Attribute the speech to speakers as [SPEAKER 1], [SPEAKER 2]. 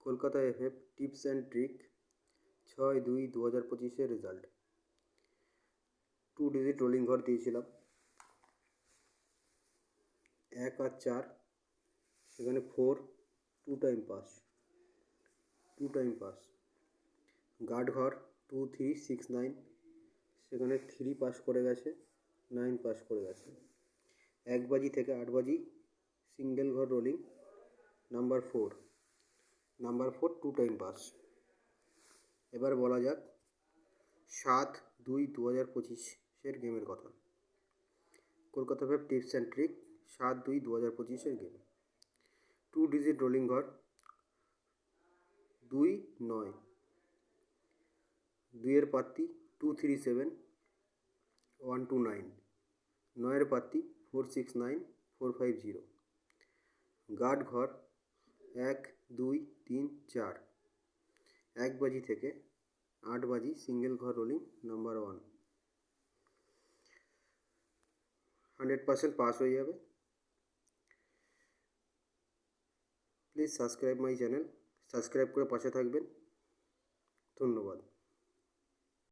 [SPEAKER 1] Kolkata FF tips and trick 6/2/2025 result. 2 digit rolling ঘর দিয়েছিলাম 1 আর 4, সেখানে 4 2 টাইম পাস। গার্ড ঘর 2 3 6 9, সেখানে 3 পাস করে গেছে, 9 পাস করে গেছে। 1 বাজি থেকে 8 বাজি সিঙ্গেল ঘর রোলিং নাম্বার 4 2 টাইম পাস। এবার বলা যাক 7/2/2025 গেমের কথা। Kolkata FF tips and trick 7/2/2025 game. 2 digit rolling ঘর 2 9, 2-এর পাত্তি 2 3 7 1 2 9, 9-এর পাত্তি 4 6 9 4 5 0। গার্ড ঘর 1 2 3 4। 1 বাজি থেকে 8 বাজি সিঙ্গেল ঘর রোলিং নাম্বার 1 100% পাস হয়ে যাবে। Please subscribe my channel, subscribe করে পাশে থাকবেন। ধন্যবাদ।